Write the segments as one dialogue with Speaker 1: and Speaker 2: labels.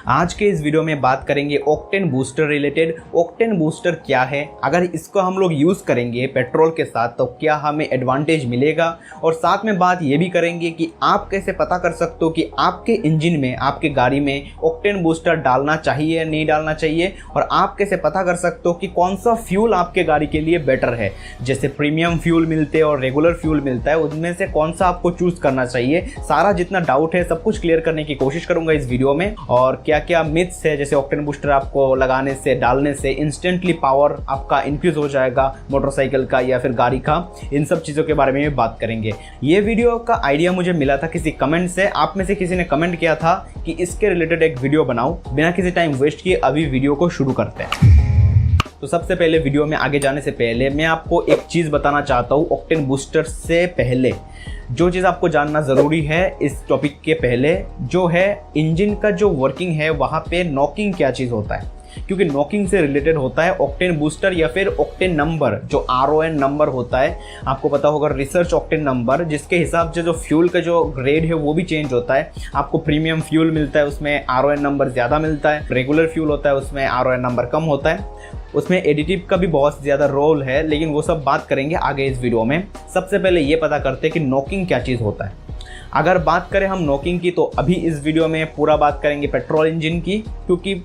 Speaker 1: आज के इस वीडियो में बात करेंगे octane booster related. Octane booster क्या है, अगर इसको हम लोग यूज़ करेंगे पेट्रोल के साथ तो क्या हमें एडवांटेज मिलेगा, और साथ में बात ये भी करेंगे कि आप कैसे पता कर सकते हो कि आपके इंजन में, आपके गाड़ी में ऑक्टेन बूस्टर डालना चाहिए या नहीं डालना चाहिए, और आप कैसे पता कर सकते हो कि कौन सा फ्यूल आपके गाड़ी के लिए बेटर है। जैसे प्रीमियम फ्यूल मिलते हैं और रेगुलर फ्यूल मिलता है, उनमें से कौन सा आपको चूज़ करना चाहिए। सारा जितना डाउट है सब कुछ क्लियर करने की कोशिश करूंगा इस वीडियो में। और क्या क्या मिथ्स है, जैसे ऑक्टेन बूस्टर आपको लगाने से, डालने से इंस्टेंटली पावर आपका इंक्रीज हो जाएगा मोटरसाइकिल का या फिर गाड़ी का, इन सब चीज़ों के बारे में भी बात करेंगे। ये वीडियो का आइडिया मुझे मिला था किसी कमेंट से। आप में से किसी ने कमेंट किया था कि इसके रिलेटेड एक वीडियो बनाओ। बिना किसी टाइम वेस्ट किए अभी वीडियो को शुरू करते हैं। तो सबसे पहले वीडियो में आगे जाने से पहले मैं आपको एक चीज़ बताना चाहता हूँ। ऑक्टेन बूस्टर से पहले जो चीज़ आपको जानना ज़रूरी है इस टॉपिक के पहले, जो है इंजन का जो वर्किंग है वहाँ पे नॉकिंग क्या चीज़ होता है, क्योंकि नॉकिंग से रिलेटेड होता है ऑक्टेन बूस्टर या फिर ऑक्टेन नंबर, जो RON नंबर होता है। आपको पता होगा रिसर्च ऑक्टेन नंबर, जिसके हिसाब से जो फ्यूल का जो ग्रेड है वो भी चेंज होता है। आपको प्रीमियम फ्यूल मिलता है उसमें RON नंबर ज़्यादा मिलता है, रेगुलर फ्यूल होता है उसमें RON नंबर कम होता है। उसमें एडिटिव का भी बहुत ज़्यादा रोल है, लेकिन वो सब बात करेंगे आगे इस वीडियो में। सबसे पहले ये पता करते हैं कि नॉकिंग क्या चीज़ होता है। अगर बात करें हम नॉकिंग की, तो अभी इस वीडियो में पूरा बात करेंगे पेट्रोल इंजन की, क्योंकि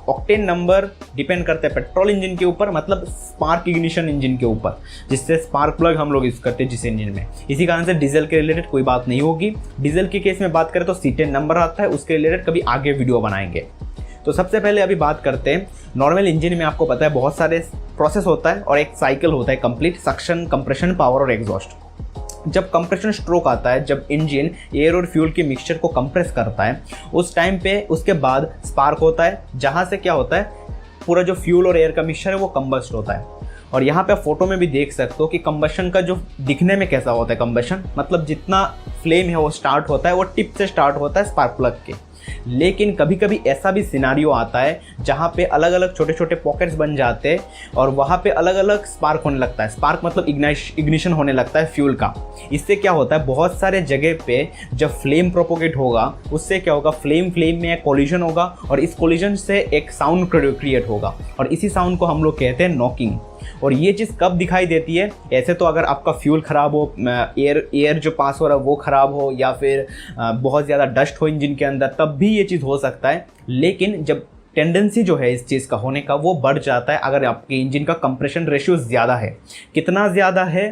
Speaker 1: ऑक्टेन नंबर डिपेंड करते हैं पेट्रोल इंजन के ऊपर, मतलब स्पार्क इग्निशन इंजन के ऊपर, जिससे स्पार्क प्लग हम लोग यूज़ करते हैं जिस इंजन में। इसी कारण से डीजल के रिलेटेड कोई बात नहीं होगी। डीजल के केस में बात करें तो C10 नंबर आता है, उसके रिलेटेड कभी आगे वीडियो बनाएंगे। तो सबसे पहले अभी बात करते हैं नॉर्मल इंजन में। आपको पता है बहुत सारे प्रोसेस होता है और एक साइकिल होता है कंप्लीट, सक्शन, कंप्रेशन, पावर और एग्जॉस्ट। जब कंप्रेशन स्ट्रोक आता है, जब इंजन एयर और फ्यूल के मिक्सचर को कंप्रेस करता है, उस टाइम पे उसके बाद स्पार्क होता है, जहाँ से क्या होता है पूरा जो फ्यूल और एयर का मिक्सचर है वो कंबस्ट होता है। और यहाँ पे फोटो में भी देख सकते हो कि कंबशन का जो दिखने में कैसा होता है, कंबशन मतलब जितना फ्लेम है वो स्टार्ट होता है, वो टिप से स्टार्ट होता है स्पार्क प्लग के। लेकिन कभी कभी ऐसा भी सिनारियो आता है जहाँ पे अलग अलग छोटे छोटे पॉकेट्स बन जाते हैं और वहाँ पे अलग अलग स्पार्क होने लगता है। स्पार्क मतलब इग्निशन होने लगता है फ्यूल का। इससे क्या होता है, बहुत सारे जगह पे जब फ्लेम प्रोपोगेट होगा, उससे क्या होगा, फ्लेम में एक कोलिजन होगा और इस कोलिजन से एक साउंड क्रिएट होगा, और इसी साउंड को हम लोग कहते हैं नॉकिंग। और ये चीज़ कब दिखाई देती है, ऐसे तो अगर आपका फ्यूल ख़राब हो, एयर जो पास हो रहा है वो ख़राब हो, या फिर बहुत ज़्यादा डस्ट हो इंजन के अंदर, तब भी ये चीज़ हो सकता है। लेकिन जब टेंडेंसी जो है इस चीज़ का होने का वो बढ़ जाता है अगर आपके इंजन का कंप्रेशन रेशियो ज़्यादा है। कितना ज़्यादा है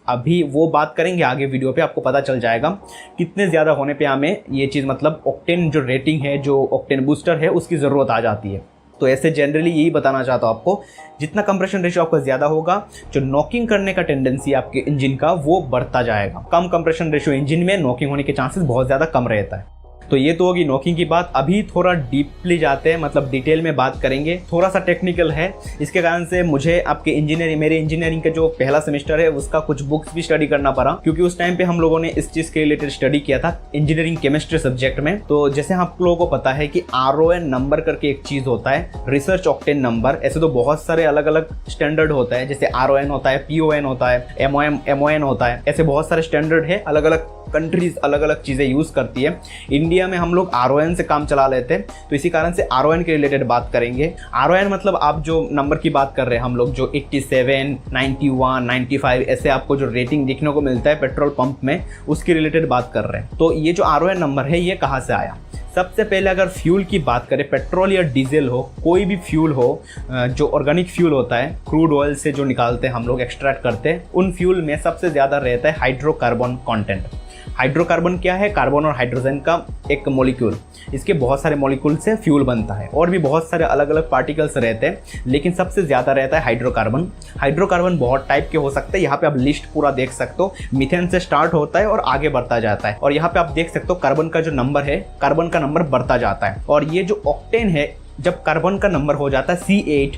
Speaker 1: अभी वो बात करेंगे आगे वीडियो पे, आपको पता चल जाएगा कितने ज़्यादा होने पे हमें ये चीज़, मतलब ऑक्टेन जो रेटिंग है, जो ऑक्टेन बूस्टर है, उसकी ज़रूरत आ जाती है। तो ऐसे जनरली यही बताना चाहता हूँ आपको, जितना कंप्रेशन रेशियो आपका ज़्यादा होगा, जो नॉकिंग करने का टेंडेंसी आपके इंजन का वो बढ़ता जाएगा। कम कंप्रेशन रेशियो इंजन में नॉकिंग होने के चांसेस बहुत ज़्यादा कम रहता है। तो ये तो होगी नॉकिंग की बात। अभी थोड़ा डीपली जाते हैं, मतलब डिटेल में बात करेंगे, थोड़ा सा टेक्निकल है। इसके कारण से मुझे आपके मेरे इंजीनियरिंग का जो पहला सेमेस्टर है उसका कुछ बुक्स भी स्टडी करना पड़ा, क्योंकि उस टाइम पे हम लोगों ने इस चीज़ के रिलेटेड स्टडी किया था इंजीनियरिंग केमिस्ट्री सब्जेक्ट में। तो जैसे आप लोगों को पता है कि RON नंबर करके एक चीज़ होता है, रिसर्च ऑक्टेन नंबर। ऐसे तो बहुत सारे अलग अलग स्टैंडर्ड होता है, जैसे RON होता है, PON होता है, MON होता है। ऐसे बहुत सारे स्टैंडर्ड है, अलग अलग कंट्रीज अलग अलग चीज़ें यूज़ करती है। इंडिया में हम लोग RON से काम चला लेते हैं, तो इसी कारण से RON के रिलेटेड बात करेंगे। RON मतलब आप जो नंबर की बात कर रहे हैं, हम लोग जो 87, 91, 95 ऐसे आपको जो रेटिंग देखने को मिलता है पेट्रोल पंप में, उसके रिलेटेड बात कर रहे हैं। तो ये जो RON नंबर है ये कहाँ से आया? सबसे पहले अगर फ्यूल की बात करें, पेट्रोल या डीजल हो, कोई भी फ्यूल हो, जो ऑर्गेनिक फ्यूल होता है, क्रूड ऑयल से जो निकालते हैं हम लोग, एक्सट्रैक्ट करते हैं, उन फ्यूल में सबसे ज़्यादा रहता है हाइड्रोकार्बन कंटेंट। हाइड्रोकार्बन क्या है? कार्बन और हाइड्रोजन का एक मॉलिक्यूल। इसके बहुत सारे मॉलिक्यूल से फ्यूल बनता है, और भी बहुत सारे अलग अलग पार्टिकल्स रहते हैं, लेकिन सबसे ज़्यादा रहता है हाइड्रोकार्बन। हाइड्रोकार्बन बहुत टाइप के हो सकते हैं, यहाँ पे आप लिस्ट पूरा देख सकते हो। मीथेन से स्टार्ट होता है और आगे बढ़ता जाता है, और यहाँ पे आप देख सकते हो कार्बन का जो नंबर है, कार्बन का नंबर बढ़ता जाता है। और ये जो ऑक्टेन है, जब कार्बन का नंबर हो जाता है C8,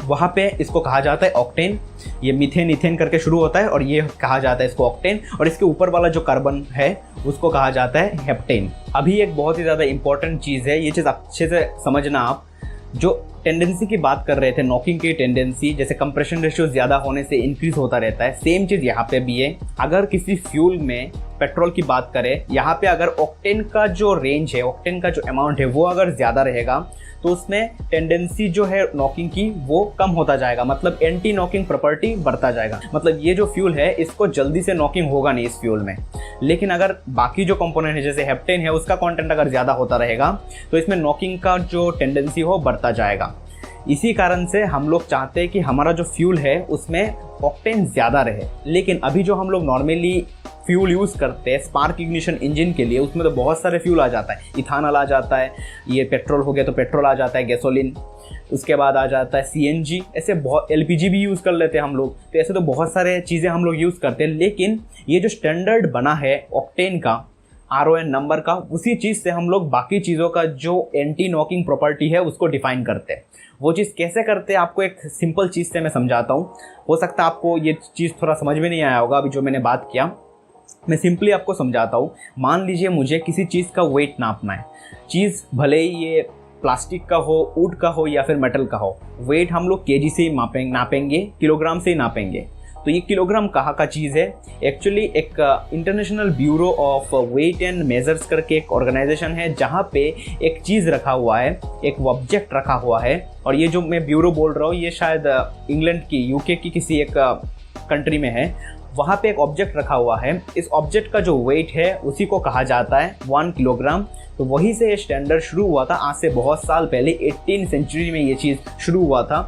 Speaker 1: वहाँ पे इसको कहा जाता है ऑक्टेन। ये मीथेन इथेन करके शुरू होता है और ये कहा जाता है इसको ऑक्टेन, और इसके ऊपर वाला जो कार्बन है उसको कहा जाता है हेप्टेन। अभी एक बहुत ही ज़्यादा इंपॉर्टेंट चीज़ है, ये चीज़ अच्छे से समझना आप। जो टेंडेंसी की बात कर रहे थे, नॉकिंग की टेंडेंसी, जैसे कंप्रेशन रेशियो ज़्यादा होने से इंक्रीज होता रहता है, सेम चीज़ यहाँ पे भी है। अगर किसी फ्यूल में पेट्रोल की बात करें, यहाँ पे अगर ऑक्टेन का जो रेंज है, ऑक्टेन का जो अमाउंट है वो अगर ज़्यादा रहेगा तो उसमें टेंडेंसी जो है नॉकिंग की वो कम होता जाएगा, मतलब एंटी नॉकिंग प्रॉपर्टी बढ़ता जाएगा। मतलब ये जो फ्यूल है इसको जल्दी से नॉकिंग होगा नहीं इस फ्यूल में। लेकिन अगर बाकी जो कंपोनेंट है जैसे हेप्टेन है उसका कंटेंट अगर ज़्यादा होता रहेगा तो इसमें नॉकिंग का जो टेंडेंसी हो बढ़ता जाएगा। इसी कारण से हम लोग चाहते हैं कि हमारा जो फ्यूल है उसमें ऑक्टेन ज़्यादा रहे। लेकिन अभी जो हम लोग नॉर्मली फ्यूल यूज़ करते हैं स्पार्क इग्निशन इंजन के लिए, उसमें तो बहुत सारे फ्यूल आ जाता है। इथानॉल आ जाता है, ये पेट्रोल हो गया तो पेट्रोल आ जाता है, गैसोलीन, उसके बाद आ जाता है सीएनजी, ऐसे बहुत एलपीजी भी यूज़ कर लेते हैं हम लोग। तो ऐसे तो बहुत सारे चीज़ें हम लोग यूज़ करते हैं। लेकिन ये जो स्टैंडर्ड बना है ऑक्टेन का, RON नंबर का, उसी चीज़ से हम लोग बाकी चीज़ों का जो एंटी नॉकिंग प्रॉपर्टी है उसको डिफाइन करते हैं। वो चीज़ कैसे करते हैं आपको एक सिंपल चीज़ से मैं समझाता हूँ। हो सकता है आपको ये चीज़ थोड़ा समझ में नहीं आया होगा अभी जो मैंने बात किया। मैं सिंपली आपको समझाता हूँ। मान लीजिए मुझे किसी चीज़ का वेट नापना है। चीज़ भले ही ये प्लास्टिक का हो, वुड का हो या फिर मेटल का हो, वेट हम लोग केजी से ही नापेंगे, किलोग्राम से ही नापेंगे। तो ये किलोग्राम कहाँ का चीज़ है? एक्चुअली एक international bureau of weight and measures करके एक ऑर्गेनाइजेशन है जहाँ पे एक चीज़ रखा हुआ है, एक ऑब्जेक्ट रखा हुआ है। और ये जो मैं ब्यूरो बोल रहा हूँ ये शायद इंग्लैंड की, यूके की किसी एक कंट्री में है। वहाँ पे एक ऑब्जेक्ट रखा हुआ है। इस ऑब्जेक्ट का जो वेट है उसी को कहा जाता है 1 किलोग्राम। तो वहीं से ये स्टैंडर्ड शुरू हुआ था, आज से बहुत साल पहले 18वीं सेंचुरी में ये चीज़ शुरू हुआ था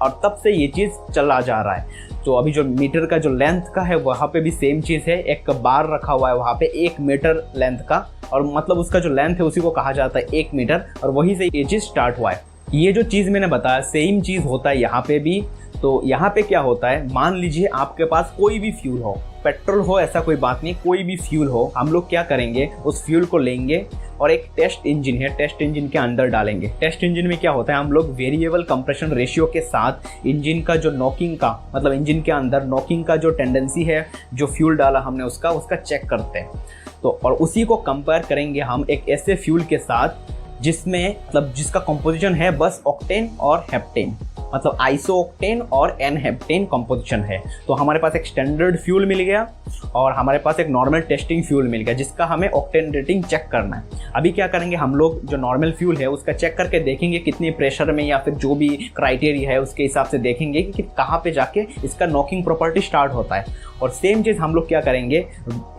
Speaker 1: और तब से ये चीज़ चला जा रहा है। तो अभी जो मीटर का जो लेंथ का है वहाँ पे भी सेम चीज़ है, एक बार रखा हुआ है वहाँ पे 1 मीटर लेंथ का, और मतलब उसका जो लेंथ है उसी को कहा जाता है 1 मीटर, और वहीं से ये चीज़ स्टार्ट हुआ है। ये जो चीज़ मैंने बताया सेम चीज़ होता है यहाँ पे भी। तो यहाँ पे क्या होता है, मान लीजिए आपके पास कोई भी फ्यूल हो, पेट्रोल हो ऐसा कोई बात नहीं, कोई भी फ्यूल हो, हम लोग क्या करेंगे उस फ्यूल को लेंगे और एक टेस्ट इंजन है, टेस्ट इंजन के अंदर डालेंगे। टेस्ट इंजन में क्या होता है, हम लोग वेरिएबल कंप्रेशन रेशियो के साथ इंजन का जो नॉकिंग का, मतलब इंजन के अंदर नॉकिंग का जो टेंडेंसी है, जो फ्यूल डाला हमने उसका चेक करते हैं। तो और उसी को कंपेयर करेंगे हम एक ऐसे फ्यूल के साथ जिसमें मतलब जिसका कंपोजिशन है बस ऑक्टेन और हेप्टेन, मतलब आइसो ऑक्टेन और एन हेप्टेन कंपोजिशन है। तो हमारे पास एक स्टैंडर्ड फ्यूल मिल गया और हमारे पास एक नॉर्मल टेस्टिंग फ्यूल मिल गया जिसका हमें ऑक्टेन रेटिंग चेक करना है। अभी क्या करेंगे हम लोग, जो नॉर्मल फ्यूल है उसका चेक करके देखेंगे कितनी प्रेशर में या फिर जो भी क्राइटेरिया है उसके हिसाब से देखेंगे कि कहाँ पे जाके इसका नॉकिंग प्रॉपर्टी स्टार्ट होता है। और सेम चीज़ हम लोग क्या करेंगे,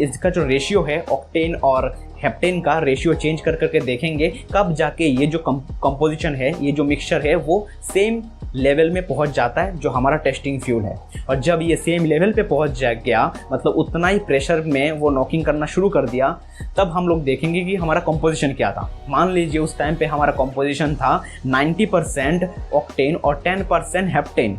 Speaker 1: इसका जो रेशियो है ऑक्टेन और हेप्टेन का रेशियो चेंज कर करके देखेंगे कब जाके ये जो कंपोजिशन है, ये जो मिक्सचर है वो सेम लेवल में पहुंच जाता है जो हमारा टेस्टिंग फ्यूल है। और जब ये सेम लेवल पे पहुंच गया, मतलब उतना ही प्रेशर में वो नॉकिंग करना शुरू कर दिया, तब हम लोग देखेंगे कि हमारा कंपोजिशन क्या था। मान लीजिए उस टाइम पे हमारा कंपोजिशन था 90% ऑक्टेन और 10% हेप्टेन,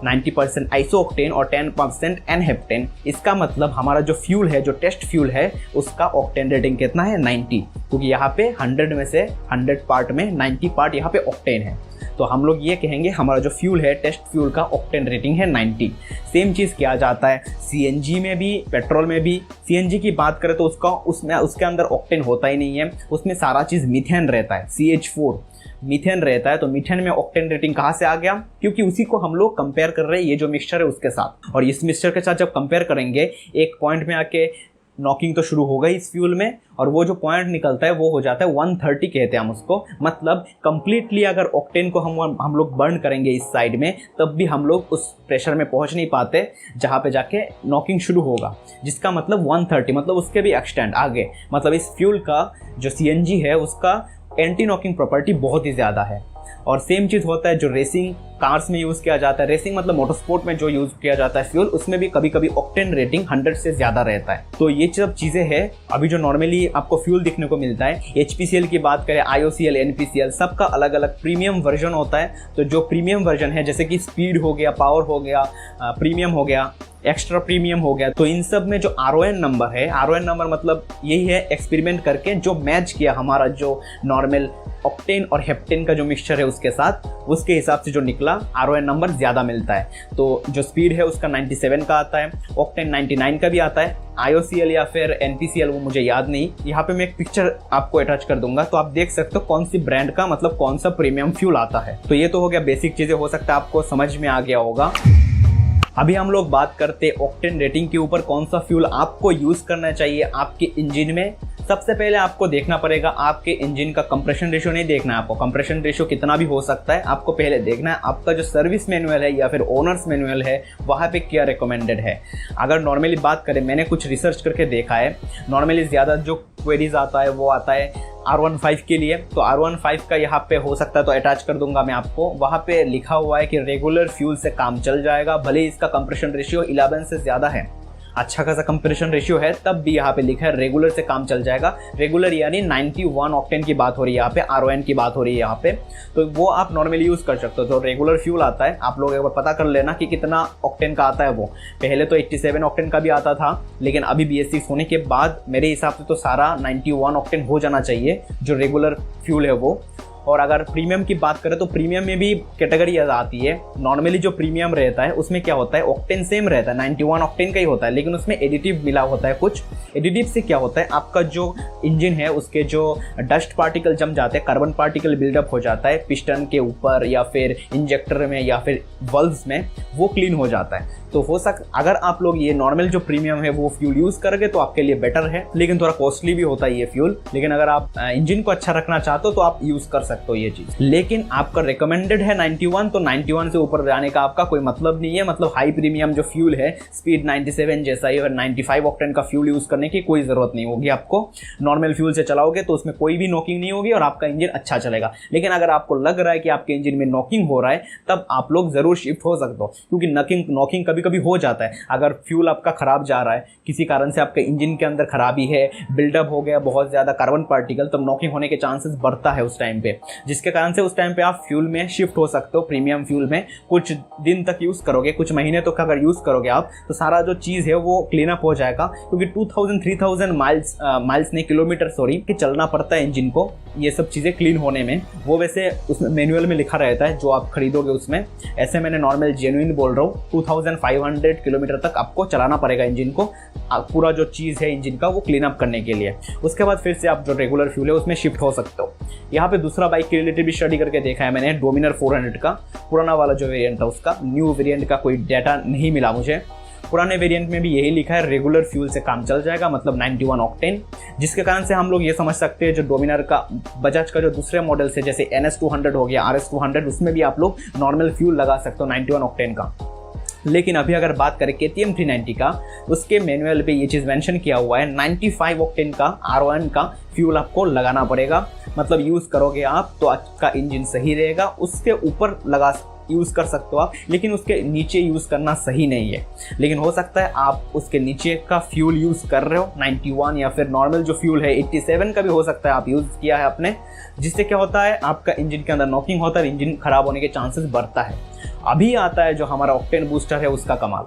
Speaker 1: 90% आइसो ऑक्टेन और 10% एन हेप्टेन। इसका मतलब हमारा जो फ्यूल है, जो टेस्ट फ्यूल है, उसका ऑक्टेन रेटिंग कितना है 90, क्योंकि यहाँ पे 100 में से 100 पार्ट में 90 पार्ट यहाँ पे ऑक्टेन है। तो हम लोग ये कहेंगे हमारा जो फ्यूल है टेस्ट फ्यूल का ऑक्टेन रेटिंग है 90। सेम चीज़ किया जाता है सीएनजी में भी, पेट्रोल में भी। सीएनजी की बात करें तो उसके अंदर ऑक्टेन होता ही नहीं है, उसमें सारा चीज़ मीथेन रहता है, CH4 मीथेन रहता है। तो मीथेन में ऑक्टेन रेटिंग कहाँ से आ गया, क्योंकि उसी को हम लोग कंपेयर कर रहे हैं ये जो मिक्सचर है उसके साथ। और इस मिक्सचर के साथ जब कंपेयर करेंगे एक पॉइंट में आके नॉकिंग तो शुरू हो गई इस फ्यूल में, और वो जो पॉइंट निकलता है वो हो जाता है 130 कहते हैं हम उसको। मतलब कंप्लीटली अगर ऑक्टेन को हम लोग बर्न करेंगे इस साइड में, तब भी हम लोग उस प्रेशर में पहुंच नहीं पाते जहाँ पे जाके नॉकिंग शुरू होगा, जिसका मतलब 130, मतलब उसके भी एक्सटेंड आगे। मतलब इस फ्यूल का जो CNG है उसका एंटी नॉकिंग प्रॉपर्टी बहुत ही ज़्यादा है। और सेम चीज़ होता है जो रेसिंग कार्स में यूज़ किया जाता है, रेसिंग मतलब मोटरस्पोर्ट में जो यूज़ किया जाता है फ्यूल, उसमें भी कभी कभी ऑक्टेन रेटिंग 100 से ज़्यादा रहता है। तो ये सब चीज़ें हैं अभी जो नॉर्मली आपको फ्यूल दिखने को मिलता है। HPCL की बात करें, IOCL, NPCL, सबका अलग अलग प्रीमियम वर्जन होता है। तो जो प्रीमियम वर्जन है जैसे कि स्पीड हो गया, पावर हो गया, प्रीमियम हो गया, एक्स्ट्रा प्रीमियम हो गया, तो इन सब में जो RON नंबर है, RON नंबर मतलब यही है एक्सपेरिमेंट करके जो मैच किया हमारा जो नॉर्मल ऑक्टेन और हेप्टेन का जो मिक्सचर है उसके साथ, उसके हिसाब से जो निकला RON नंबर ज़्यादा मिलता है। तो जो स्पीड है उसका 97 का आता है, ऑक्टेन 99 का भी आता है। IOCL या फिर NPCL वो मुझे याद नहीं, यहाँ पे मैं एक पिक्चर आपको अटैच कर दूंगा तो आप देख सकते हो कौन सी ब्रांड का मतलब कौन सा प्रीमियम फ्यूल आता है। तो ये तो हो गया बेसिक चीज़ें, हो सकता है आपको समझ में आ गया होगा। अभी हम लोग बात करते ऑक्टेन रेटिंग के ऊपर, कौन सा फ्यूल आपको यूज़ करना चाहिए आपके इंजन में। सबसे पहले आपको देखना पड़ेगा आपके इंजन का कंप्रेशन रेशियो। नहीं देखना है आपको कंप्रेशन रेशियो कितना भी हो सकता है, आपको पहले देखना है आपका जो सर्विस मैनुअल है या फिर ओनर्स मैनुअल है वहाँ पे क्या रिकमेंडेड है। अगर नॉर्मली बात करें, मैंने कुछ रिसर्च करके देखा है, नॉर्मली ज़्यादा जो क्वेरीज आता है वो आता है R15 के लिए। तो R15 का यहाँ पे हो सकता है तो अटैच कर दूंगा मैं आपको, वहाँ पे लिखा हुआ है कि रेगुलर फ्यूल से काम चल जाएगा, भले ही इसका कंप्रेशन रेशियो 11 से ज़्यादा है, अच्छा खासा कंप्रेशन रेशियो है, तब भी यहाँ पे लिखा है रेगुलर से काम चल जाएगा। रेगुलर यानी 91 ऑक्टेन की बात हो रही है यहाँ पे, RON की बात हो रही है यहाँ पे, तो वो आप नॉर्मली यूज़ कर सकते हो। तो रेगुलर फ्यूल आता है, आप लोग एक बार पता कर लेना कि कितना ऑक्टेन का आता है वो। पहले तो 87 ऑक्टेन का भी आता था, लेकिन अभी BS6 होने के बाद मेरे हिसाब से तो सारा 91 ऑक्टेन हो जाना चाहिए जो रेगुलर फ्यूल है वो। और अगर प्रीमियम की बात करें तो प्रीमियम में भी कैटेगरी आती है। नॉर्मली जो प्रीमियम रहता है उसमें क्या होता है, ऑक्टेन सेम रहता है, 91 ऑक्टेन का ही होता है, लेकिन उसमें एडिटिव मिला होता है कुछ। एडिटिव से क्या होता है, आपका जो इंजन है उसके जो डस्ट पार्टिकल जम जाते हैं, कार्बन पार्टिकल बिल्डअप हो जाता है पिस्टन के ऊपर या फिर इंजेक्टर में या फिर वल्व्स में, वो क्लीन हो जाता है। तो हो अगर आप लोग ये नॉर्मल जो प्रीमियम है वो फ्यूल यूज़ करोगे तो आपके लिए बेटर है, लेकिन थोड़ा कॉस्टली भी होता है ये फ्यूल। लेकिन अगर आप इंजन को अच्छा रखना चाहते हो तो आप यूज़ कर सकते हो ये चीज़। लेकिन आपका रिकमेंडेड है 91, तो 91 से ऊपर जाने का आपका कोई मतलब नहीं है। मतलब हाई प्रीमियम जो फ्यूल है स्पीड 97 जैसा ही और 95 ऑक्टेन का फ्यूल यूज़ करने की कोई ज़रूरत नहीं होगी आपको। नॉर्मल फ्यूल से चलाओगे तो उसमें कोई भी नॉकिंग नहीं होगी और आपका इंजन अच्छा चलेगा। लेकिन अगर आपको लग रहा है कि आपके इंजन में नॉकिंग हो रहा है तब आप लोग ज़रूर शिफ्ट हो सकते हो, क्योंकि नॉकिंग कभी कभी हो जाता है। अगर फ्यूल आपका खराब जा रहा है, किसी कारण से आपके इंजन के अंदर खराबी है, बिल्डअप हो गया बहुत ज़्यादा कार्बन पार्टिकल, तब नॉकिंग होने के चांसेस बढ़ता है उस टाइम पे, जिसके कारण से उस टाइम पे आप फ्यूल में शिफ्ट हो सकते हो। प्रीमियम फ्यूल में कुछ दिन तक यूज़ करोगे, कुछ महीने तक अगर यूज़ करोगे आप, तो सारा जो चीज़ है वो क्लीन अप हो जाएगा। क्योंकि 2000-3000 माइल्स नहीं किलोमीटर कि चलना पड़ता है इंजन को ये सब चीज़ें क्लीन होने में। वो वैसे उसमें मैनुअल में लिखा रहता है जो आप खरीदोगे उसमें, ऐसे मैंने नॉर्मल जेन्युइन बोल रहा हूँ। 2500 किलोमीटर तक आपको चलाना पड़ेगा इंजन को, पूरा जो चीज़ है इंजन का वो क्लीन अप करने के लिए। उसके बाद फिर से आप जो रेगुलर फ्यूल है उसमें शिफ्ट हो सकते हो। यहाँ पे दूसरा बाइक के रिलेटेड भी स्टडी करके देखा है मैंने, डोमिनर 400 का पुराना वाला जो वेरिएंट था उसका। न्यू वेरिएंट का कोई डाटा नहीं मिला मुझे। पुराने वेरिएंट में भी यही लिखा है रेगुलर फ्यूल से काम चल जाएगा, मतलब 91 ऑक्टेन, जिसके कारण से हम लोग ये समझ सकते हैं जो डोमिनर का बजाज का जो दूसरे मॉडल से जैसे NS200 हो गया, RS200, उसमें भी आप लोग नॉर्मल फ्यूल लगा सकते हो 91 ऑक्टेन का। लेकिन अभी अगर बात करें KTM 390 का, उसके मैनुअल पे ये चीज़ मेंशन किया हुआ है 95 ऑक्टेन का RON का फ्यूल आपको लगाना पड़ेगा। मतलब यूज़ करोगे आप तो आपका इंजन सही रहेगा, उसके ऊपर यूज़ कर सकते हो आप, लेकिन उसके नीचे यूज़ करना सही नहीं है। लेकिन हो सकता है आप उसके नीचे का फ्यूल यूज़ कर रहे हो 91, या फिर नॉर्मल जो फ्यूल है 87 का भी हो सकता है आप यूज़ किया है आपने, जिससे क्या होता है आपका इंजन के अंदर नॉकिंग होता है, इंजन खराब होने के चांसेस बढ़ता है। अभी आता है जो हमारा ऑक्टेन बूस्टर है उसका कमाल।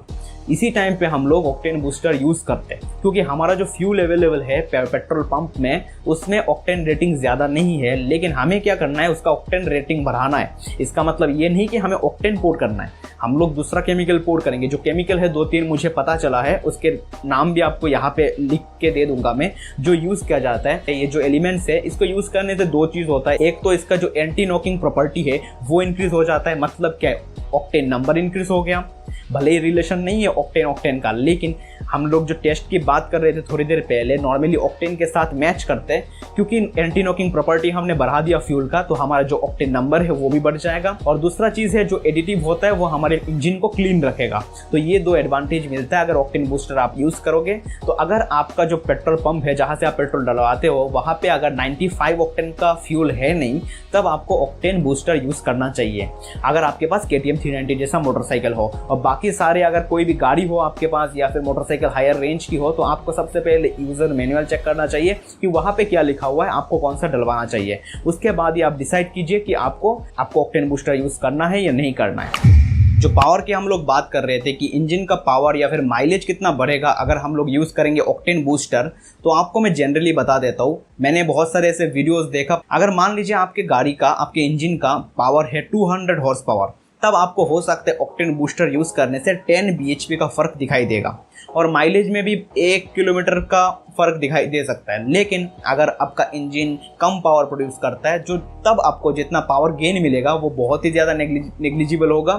Speaker 1: इसी टाइम पे हम लोग ऑक्टेन बूस्टर यूज़ करते हैं क्योंकि हमारा जो फ्यूल अवेलेबल है पेट्रोल पंप में उसमें ऑक्टेन रेटिंग ज़्यादा नहीं है, लेकिन हमें क्या करना है उसका ऑक्टेन रेटिंग बढ़ाना है। इसका मतलब ये नहीं कि हमें ऑक्टेन पोर करना है, हम लोग दूसरा केमिकल पोर करेंगे। जो केमिकल है 2-3 मुझे पता चला है, उसके नाम भी आपको यहाँ पे लिख के दे दूंगा मैं, जो यूज़ किया जाता है। ये जो एलिमेंट्स है इसको यूज़ करने से 2 चीज़ होता है। एक तो इसका जो एंटी नॉकिंग प्रॉपर्टी है वो इंक्रीज हो जाता है, मतलब क्या ऑक्टेन नंबर इंक्रीज हो गया। भले ही रिलेशन नहीं है ऑक्टेन का, लेकिन हम लोग जो टेस्ट की बात कर रहे थे थोड़ी देर पहले, नॉर्मली ऑक्टेन के साथ मैच करते हैं, क्योंकि एंटी नॉकिंग प्रॉपर्टी हमने बढ़ा दिया फ्यूल का, तो हमारा जो ऑक्टेन नंबर है वो भी बढ़ जाएगा। और दूसरा चीज़ है जो एडिटिव होता है वो हमारे इंजन को क्लीन रखेगा। तो ये 2 एडवांटेज मिलता है अगर ऑक्टेन बूस्टर आप यूज़ करोगे। तो अगर आपका जो पेट्रोल पंप है जहाँ से आप पेट्रोल डलवाते हो वहाँ पे अगर 95 ऑक्टेन का फ्यूल है नहीं, तब आपको ऑक्टेन बूस्टर यूज़ करना चाहिए। अगर आपके पास KTM 390 जैसा मोटरसाइकिल हो, और बाकी सारे अगर कोई भी गाड़ी हो आपके पास या फिर मोटरसाइकिल हायर रेंज की हो, तो आपको सबसे पहले यूजर मैनुअल चेक करना चाहिए कि वहां पे क्या लिखा हुआ है, आपको कौन सा डलवाना चाहिए। उसके बाद ही आप डिसाइड कीजिए कि आपको ऑक्टेन बूस्टर यूज करना है या नहीं करना है। जो पावर की हम लोग बात कर रहे थे कि इंजन का पावर या फिर माइलेज कितना बढ़ेगा अगर हम लोग यूज़ करेंगे ऑक्टेन बूस्टर, तो आपको मैं जनरली बता देता हूँ। मैंने बहुत सारे ऐसे वीडियोस देखा, अगर मान लीजिए आपके गाड़ी का, आपके इंजन का पावर है 200 हॉर्स पावर, तब आपको हो सकता है ऑक्टेन बूस्टर यूज़ करने से 10 bhp का फ़र्क दिखाई देगा और माइलेज में भी 1 किलोमीटर का फ़र्क दिखाई दे सकता है। लेकिन अगर आपका इंजन कम पावर प्रोड्यूस करता है, जो तब आपको जितना पावर गेन मिलेगा वो बहुत ही ज़्यादा नेग्लिजिबल होगा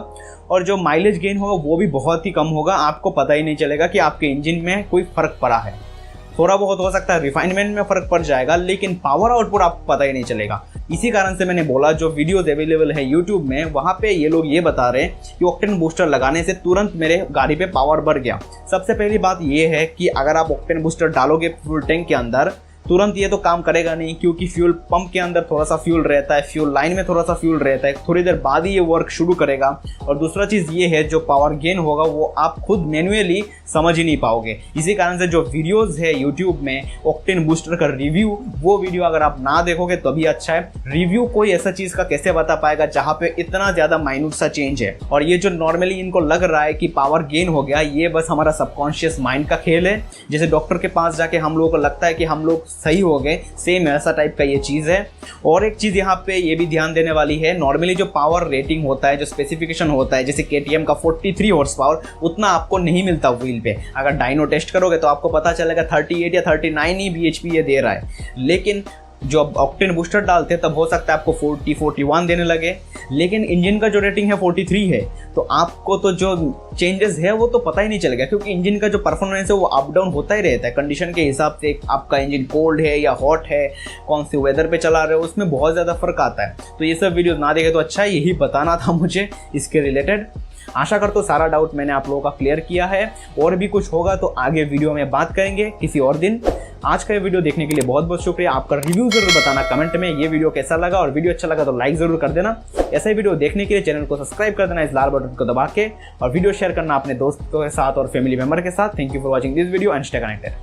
Speaker 1: और जो माइलेज गेन होगा वो भी बहुत ही कम होगा। आपको पता ही नहीं चलेगा कि आपके इंजन में कोई फ़र्क पड़ा है। थोड़ा बहुत हो सकता है रिफाइनमेंट में फ़र्क पड़ जाएगा, लेकिन पावर आउटपुट आपको पता ही नहीं चलेगा। इसी कारण से मैंने बोला जो वीडियोस अवेलेबल है यूट्यूब में, वहाँ पे ये लोग ये बता रहे हैं कि ऑक्टेन बूस्टर लगाने से तुरंत मेरे गाड़ी पे पावर बढ़ गया। सबसे पहली बात ये है कि अगर आप ऑक्टेन बूस्टर डालोगे फ्यूल टैंक के अंदर, तुरंत ये तो काम करेगा नहीं, क्योंकि फ्यूल पंप के अंदर थोड़ा सा फ्यूल रहता है, फ्यूल लाइन में थोड़ा सा फ्यूल रहता है, थोड़ी देर बाद ही ये वर्क शुरू करेगा। और दूसरा चीज़ ये है जो पावर गेन होगा वो आप खुद मैन्युअली समझ ही नहीं पाओगे। इसी कारण से जो वीडियोस है यूट्यूब में ऑक्टेन बूस्टर का रिव्यू, वो वीडियो अगर आप ना देखोगे तो भी अच्छा है। रिव्यू कोई ऐसा चीज़ का कैसे बता पाएगा जहाँ पे इतना ज़्यादा माइन्यूट सा चेंज है। और ये जो नॉर्मली इनको लग रहा है कि पावर गेन हो गया, ये बस हमारा सबकॉन्शियस माइंड का खेल है। जैसे डॉक्टर के पास जाके हम लोगों को लगता है कि हम लोग सही हो गए, सेम ऐसा टाइप का ये चीज़ है। और एक चीज़ यहाँ पे ये भी ध्यान देने वाली है, नॉर्मली जो पावर रेटिंग होता है, जो स्पेसिफिकेशन होता है, जैसे KTM का 43 हॉर्स पावर, उतना आपको नहीं मिलता व्हील पे। अगर डायनो टेस्ट करोगे तो आपको पता चलेगा 38 या 39 ही bhp ये दे रहा है। लेकिन जो ऑक्टेन बूस्टर डालते हैं तब हो सकता है आपको 40-41 देने लगे, लेकिन इंजन का जो रेटिंग है 43 है, तो आपको तो जो चेंजेस है वो तो पता ही नहीं चलेगा, क्योंकि इंजन का जो परफॉर्मेंस है वो अप डाउन होता ही रहता है कंडीशन के हिसाब से। आपका इंजन कोल्ड है या हॉट है, कौन से वेदर पे चला रहे हो, उसमें बहुत ज़्यादा फर्क आता है। तो ये सब वीडियो ना देखे तो अच्छा है, यही बताना था मुझे इसके रिलेटेड। आशा करता हूँ सारा डाउट मैंने आप लोगों का क्लियर किया है। और भी कुछ होगा तो आगे वीडियो में बात करेंगे किसी और दिन। आज का ये वीडियो देखने के लिए बहुत बहुत शुक्रिया। आपका रिव्यू जरूर बताना कमेंट में ये वीडियो कैसा लगा, और वीडियो अच्छा लगा तो लाइक जरूर कर देना। ऐसा ही वीडियो देखने के लिए चैनल को सब्सक्राइब कर देना इस लाल बटन को दबा के, और वीडियो शेयर करना अपने दोस्तों के साथ और फैमिली मेंबर के साथ। Thank you for watching this video and stay connected.